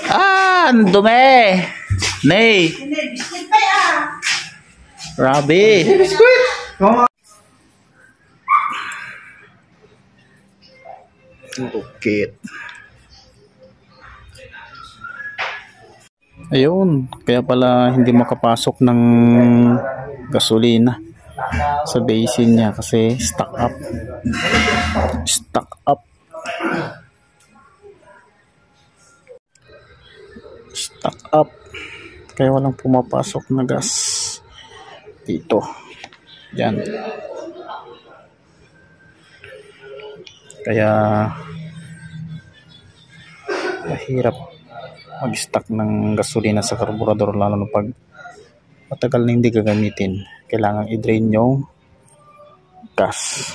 Ah, ang dumi. Nay. Rabi. Bukit. Ayun, kaya pala hindi makapasok ng gasolina sa basin niya kasi stuck up. Stuck up. Stuck up. Kaya walang pumapasok na gas dito. Yan. Kaya mahirap mag-stock ng gasolina sa karburador, lalo na pag matagal na hindi gagamitin. Kailangan i-drain yung gas.